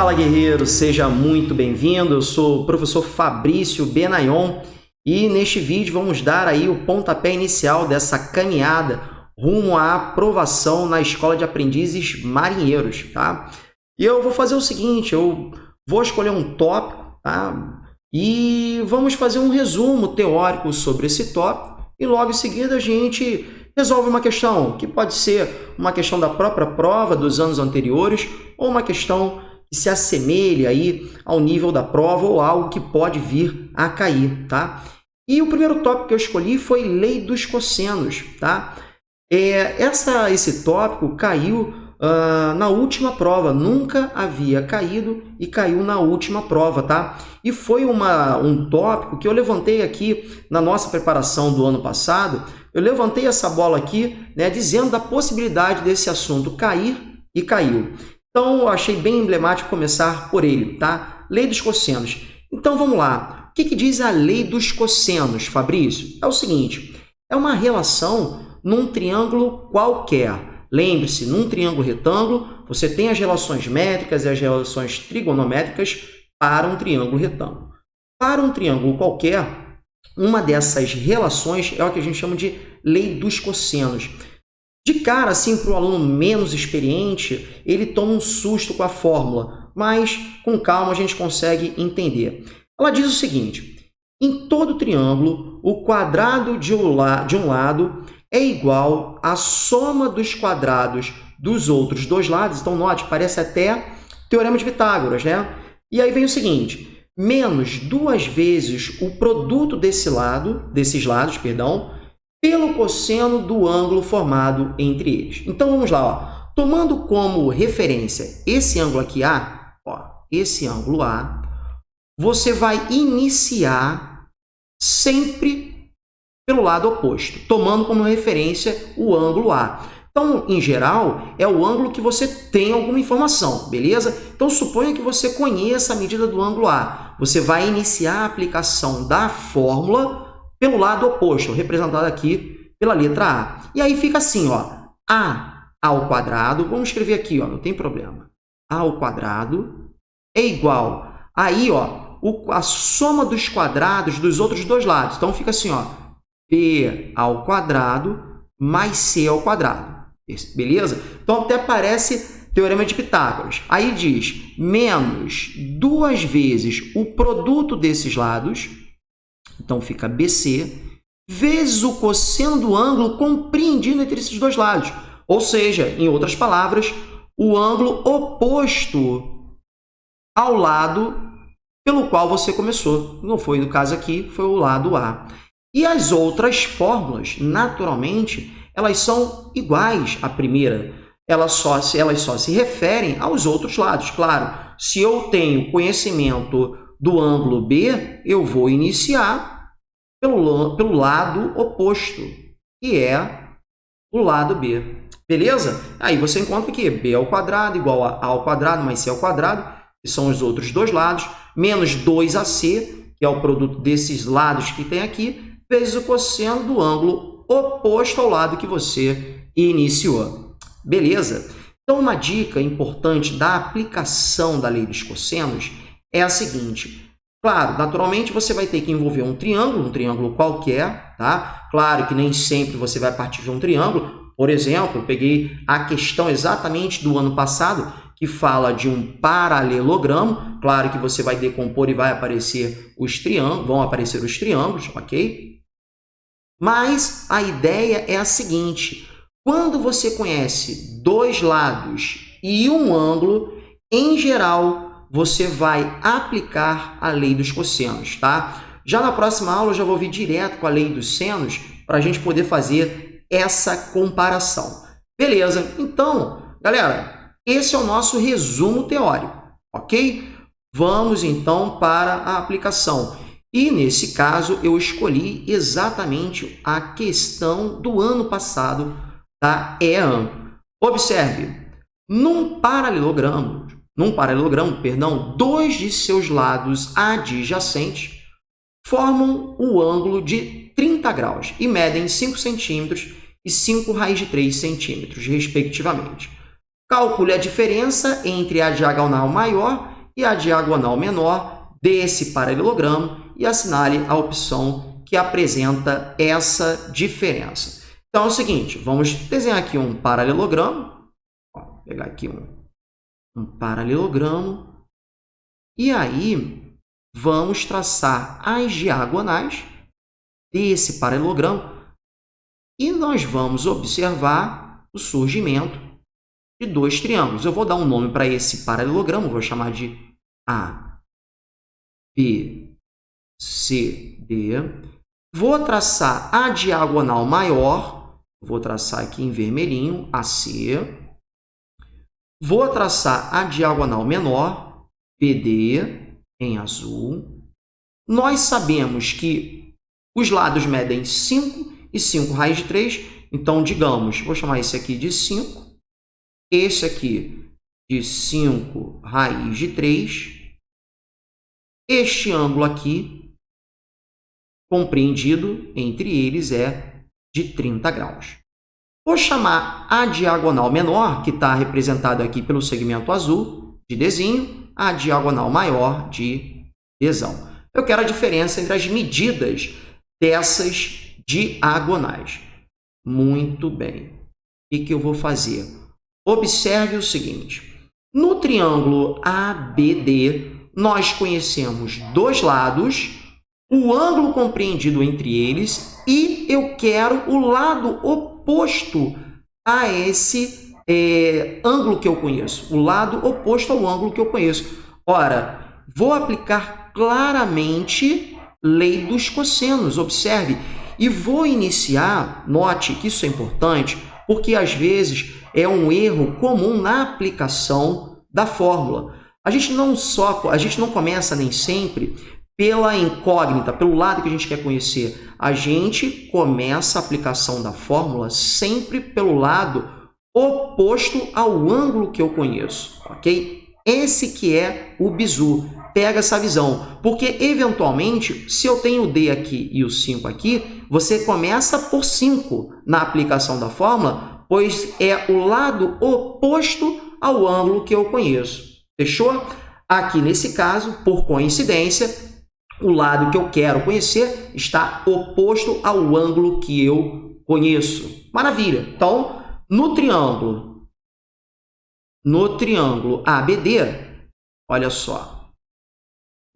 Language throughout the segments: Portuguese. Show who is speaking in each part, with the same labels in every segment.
Speaker 1: Fala, guerreiro, seja muito bem-vindo. Eu sou o professor Fabrício Benayon e neste vídeo vamos dar aí o pontapé inicial dessa caminhada rumo à aprovação na Escola de Aprendizes Marinheiros, tá? E eu vou fazer o seguinte, eu vou escolher um tópico, tá? E vamos fazer um resumo teórico sobre esse tópico e logo em seguida a gente resolve uma questão, que pode ser uma questão da própria prova dos anos anteriores ou uma questão que se assemelhe aí ao nível da prova ou algo que pode vir a cair, tá? E o primeiro tópico que eu escolhi foi lei dos cossenos, tá? Esse tópico caiu na última prova, nunca havia caído e caiu na última prova, tá? E foi um tópico que eu levantei aqui na nossa preparação do ano passado, eu levantei essa bola aqui, né, dizendo da possibilidade desse assunto cair e caiu. Então, eu achei bem emblemático começar por ele, tá? Lei dos cossenos. Então, vamos lá. O que diz a lei dos cossenos, Fabrício? É o seguinte, é uma relação num triângulo qualquer. Lembre-se, num triângulo retângulo, você tem as relações métricas e as relações trigonométricas para um triângulo retângulo. Para um triângulo qualquer, uma dessas relações é o que a gente chama de lei dos cossenos. De cara, assim, para o aluno menos experiente, ele toma um susto com a fórmula, mas com calma a gente consegue entender. Ela diz o seguinte, em todo triângulo, o quadrado de um lado é igual à soma dos quadrados dos outros dois lados. Então, note, parece até teorema de Pitágoras, né? E aí vem o seguinte, menos duas vezes o produto desses lados, pelo cosseno do ângulo formado entre eles. Então, vamos lá. Ó. Tomando como referência esse ângulo aqui A, esse ângulo A, você vai iniciar sempre pelo lado oposto, tomando como referência o ângulo A. Então, em geral, é o ângulo que você tem alguma informação, beleza? Então, suponha que você conheça a medida do ângulo A. Você vai iniciar a aplicação da fórmula pelo lado oposto, representado aqui pela letra A. E aí fica assim, ó, A ao quadrado, vamos escrever aqui, ó, não tem problema. A ao quadrado é igual, aí, ó, a soma dos quadrados dos outros dois lados. Então, fica assim, ó, B ao quadrado mais C ao quadrado. Beleza? Então, até parece teorema de Pitágoras. Aí diz, menos duas vezes o produto desses lados, então, fica BC, vezes o cosseno do ângulo compreendido entre esses dois lados. Ou seja, em outras palavras, o ângulo oposto ao lado pelo qual você começou. Não foi no caso aqui, foi o lado A. E as outras fórmulas, naturalmente, elas são iguais à primeira. Elas só se referem aos outros lados. Claro, se eu tenho conhecimento do ângulo B, eu vou iniciar pelo lado oposto, que é o lado B. Beleza? Aí você encontra que B ao quadrado igual a ao quadrado mais C ao quadrado, que são os outros dois lados, menos 2AC, que é o produto desses lados que tem aqui, vezes o cosseno do ângulo oposto ao lado que você iniciou. Beleza? Então, uma dica importante da aplicação da lei dos cossenos é a seguinte. Claro, naturalmente você vai ter que envolver um triângulo qualquer, tá? Claro que nem sempre você vai partir de um triângulo. Por exemplo, eu peguei a questão exatamente do ano passado, que fala de um paralelogramo. Claro que você vai decompor e vai aparecer vão aparecer os triângulos, ok? Mas a ideia é a seguinte, quando você conhece dois lados e um ângulo, em geral, você vai aplicar a lei dos cossenos, tá? Já na próxima aula, eu já vou vir direto com a lei dos senos para a gente poder fazer essa comparação. Beleza? Então, galera, esse é o nosso resumo teórico, ok? Vamos, então, para a aplicação. E, nesse caso, eu escolhi exatamente a questão do ano passado da EAM. Observe, num paralelogramo, dois de seus lados adjacentes formam o ângulo de 30 graus e medem 5 centímetros e 5 raiz de 3 centímetros, respectivamente. Calcule a diferença entre a diagonal maior e a diagonal menor desse paralelogramo e assinale a opção que apresenta essa diferença. Então, é o seguinte, vamos desenhar aqui um paralelogramo. Vou pegar aqui um paralelogramo. E aí, vamos traçar as diagonais desse paralelogramo e nós vamos observar o surgimento de dois triângulos. Eu vou dar um nome para esse paralelogramo, vou chamar de ABCD. Vou traçar a diagonal maior, vou traçar aqui em vermelhinho, AC. Vou traçar a diagonal menor, BD, em azul. Nós sabemos que os lados medem 5 e 5 raiz de 3. Então, digamos, vou chamar esse aqui de 5. Esse aqui de 5 raiz de 3. Este ângulo aqui, compreendido entre eles, é de 30 graus. Vou chamar a diagonal menor, que está representado aqui pelo segmento azul, de Dzinho, a diagonal maior de Dzão. Eu quero a diferença entre as medidas dessas diagonais. Muito bem. O que eu vou fazer? Observe o seguinte. No triângulo ABD, nós conhecemos dois lados, o ângulo compreendido entre eles, e eu quero o lado oposto a esse ângulo que eu conheço. O lado oposto ao ângulo que eu conheço. Ora, vou aplicar claramente lei dos cossenos, observe. E vou iniciar, note que isso é importante, porque às vezes é um erro comum na aplicação da fórmula. A gente não começa nem sempre pela incógnita, pelo lado que a gente quer conhecer. A gente começa a aplicação da fórmula sempre pelo lado oposto ao ângulo que eu conheço, ok? Esse que é o bizu. Pega essa visão, porque eventualmente, se eu tenho o D aqui e o 5 aqui, você começa por 5 na aplicação da fórmula, pois é o lado oposto ao ângulo que eu conheço. Fechou? Aqui nesse caso, por coincidência, o lado que eu quero conhecer está oposto ao ângulo que eu conheço. Maravilha! Então, no triângulo ABD, olha só,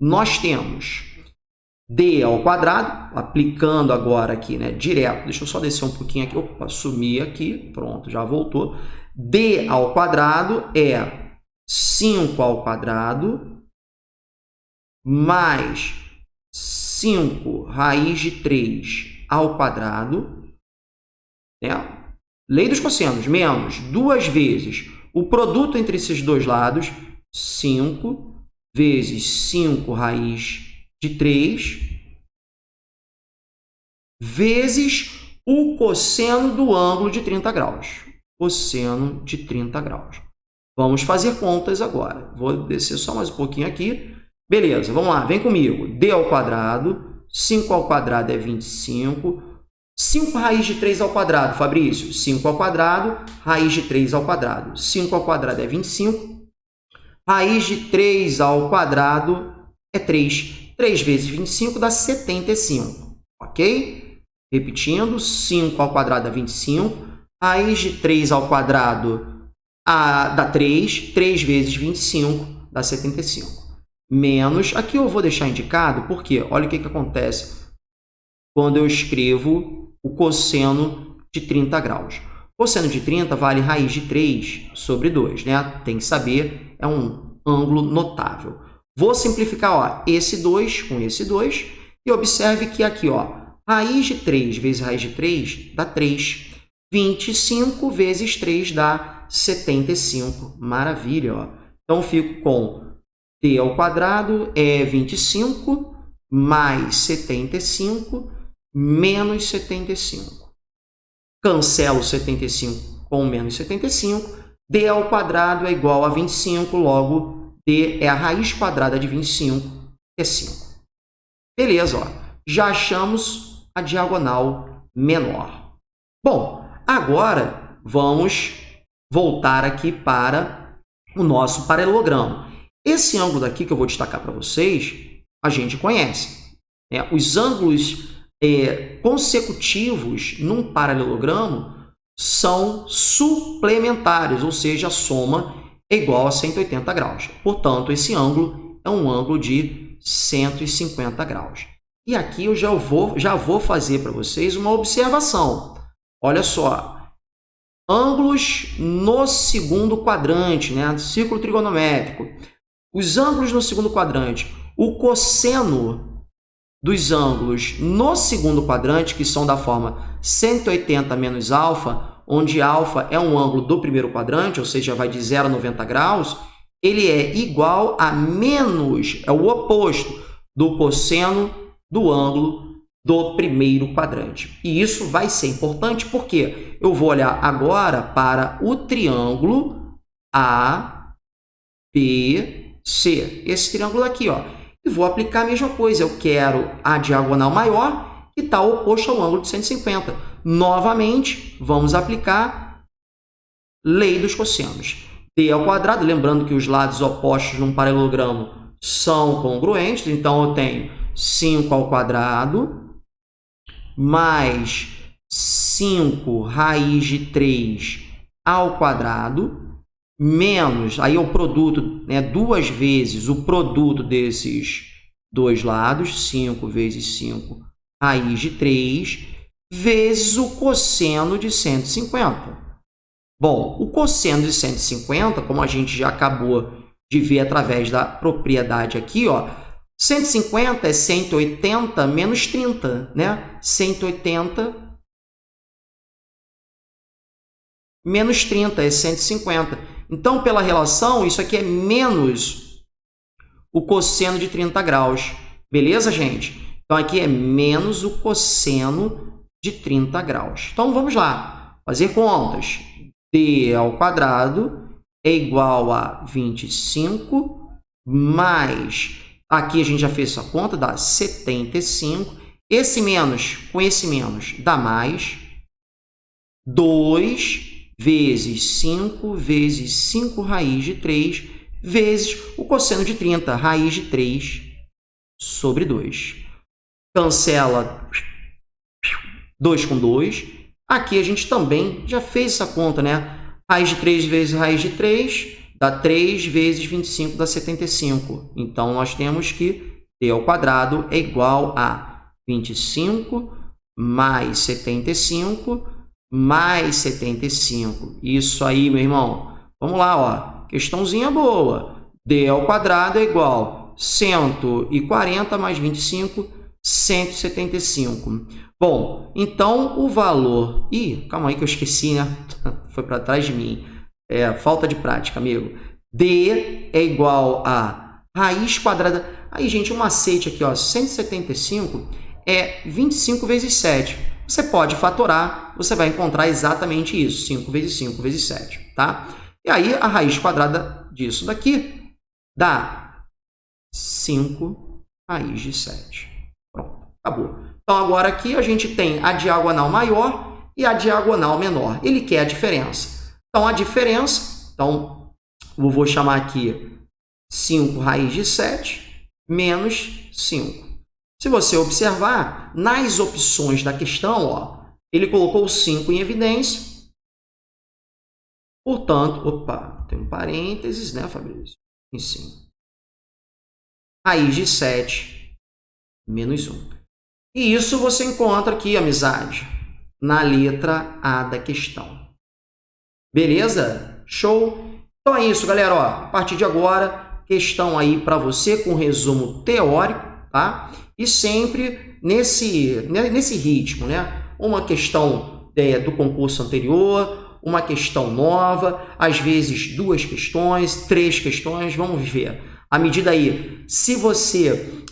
Speaker 1: nós temos D ao quadrado, aplicando agora aqui, né, direto. Deixa eu só descer um pouquinho aqui. Opa, sumi aqui. Pronto, já voltou. D ao quadrado é 5 ao quadrado mais 5 raiz de 3 ao quadrado, né? Lei dos cossenos, menos 2 vezes o produto entre esses dois lados, 5 vezes 5 raiz de 3, vezes o cosseno do ângulo de 30 graus. Cosseno de 30 graus. Vamos fazer contas agora. Vou descer só mais um pouquinho aqui. Beleza, vamos lá, vem comigo. D ao quadrado, 5 ao quadrado é 25. 5 raiz de 3 ao quadrado, Fabrício. 5 ao quadrado, raiz de 3 ao quadrado. 5 ao quadrado é 25. Raiz de 3 ao quadrado é 3. 3 vezes 25 dá 75, ok? Repetindo, 5 ao quadrado é 25. Raiz de 3 ao quadrado dá 3. 3 vezes 25 dá 75. Menos, aqui eu vou deixar indicado, porque olha o que acontece quando eu escrevo o cosseno de 30 graus. Cosseno de 30 vale raiz de 3 sobre 2, né? Tem que saber, é um ângulo notável. Vou simplificar, ó, esse 2 com esse 2 e observe que aqui, ó, raiz de 3 vezes raiz de 3 dá 3. 25 vezes 3 dá 75. Maravilha, ó. Então, fico com D ao quadrado é 25 mais 75 menos 75. Cancelo 75 com menos 75. D ao quadrado é igual a 25, logo D é a raiz quadrada de 25, que é 5. Beleza, ó. Já achamos a diagonal menor. Bom, agora vamos voltar aqui para o nosso paralelogramo. Esse ângulo daqui que eu vou destacar para vocês, a gente conhece. Os ângulos consecutivos num paralelogramo são suplementares, ou seja, a soma é igual a 180 graus. Portanto, esse ângulo é um ângulo de 150 graus. E aqui eu já vou fazer para vocês uma observação. Olha só, ângulos no segundo quadrante, né? Círculo trigonométrico. Os ângulos no segundo quadrante, o cosseno dos ângulos no segundo quadrante, que são da forma 180 menos alfa, onde alfa é um ângulo do primeiro quadrante, ou seja, vai de 0 a 90 graus, ele é igual a menos, é o oposto do cosseno do ângulo do primeiro quadrante. E isso vai ser importante porque eu vou olhar agora para o triângulo ABC, esse triângulo aqui, ó, e vou aplicar a mesma coisa. Eu quero a diagonal maior, que está oposto ao ângulo de 150. Novamente, vamos aplicar lei dos cossenos. D ao quadrado, lembrando que os lados opostos num paralelogramo são congruentes, então eu tenho 5 ao quadrado mais 5 raiz de 3 ao quadrado menos, aí é o produto, né, duas vezes o produto desses dois lados, 5 vezes 5 raiz de 3, vezes o cosseno de 150. Bom, o cosseno de 150, como a gente já acabou de ver através da propriedade aqui, ó, 150 é 180 menos 30, né? 180 menos 30 é 150. Então, pela relação, isso aqui é menos o cosseno de 30 graus. Beleza, gente? Então, aqui é menos o cosseno de 30 graus. Então, vamos lá. Fazer contas. D ao quadrado é igual a 25 mais... Aqui a gente já fez essa conta, dá 75. Esse menos com esse menos dá mais. 2 vezes 5 vezes 5 raiz de 3 vezes o cosseno de 30, raiz de 3 sobre 2. Cancela 2 com 2. Aqui a gente também já fez essa conta, né? Raiz de 3 vezes raiz de 3 dá 3 vezes 25 dá 75. Então, nós temos que d ao quadrado é igual a 25 mais 75 mais 75. Isso aí, meu irmão. Vamos lá, ó. Questãozinha boa. D ao quadrado é igual a 140 mais 25, 175. Bom, então o valor... Ih, calma aí que eu esqueci, né? Foi para trás de mim. Falta de prática, amigo. D é igual a raiz quadrada... Aí, gente, um macete aqui, ó. 175 é 25 vezes 7. Você pode fatorar, você vai encontrar exatamente isso. 5 vezes 5 vezes 7, tá? E aí, a raiz quadrada disso daqui dá 5 raiz de 7. Pronto, acabou. Então, agora aqui a gente tem a diagonal maior e a diagonal menor. Ele quer a diferença. Então, a diferença, então, eu vou chamar aqui 5 raiz de 7 menos 5. Se você observar, nas opções da questão, ó, ele colocou 5 em evidência. Portanto, opa, tem um parênteses, né, Fabrício? Em 5. Raiz de 7 menos 1. E isso você encontra aqui, amizade, na letra A da questão. Beleza? Show? Então é isso, galera. Ó, a partir de agora, questão aí para você com resumo teórico, tá? E sempre nesse ritmo, né? Uma questão do concurso anterior, uma questão nova, às vezes 2 questões, 3 questões, vamos ver. À medida aí, se você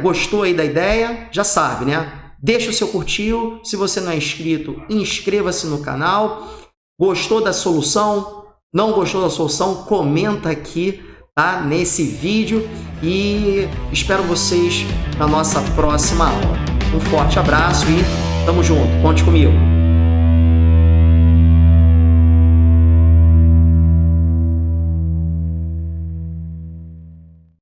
Speaker 1: gostou aí da ideia, já sabe, né? Deixa o seu curtir, se você não é inscrito, inscreva-se no canal. Gostou da solução? Não gostou da solução? Comenta aqui, tá? Nesse vídeo e espero vocês na nossa próxima aula. Um forte abraço e tamo junto, conte comigo!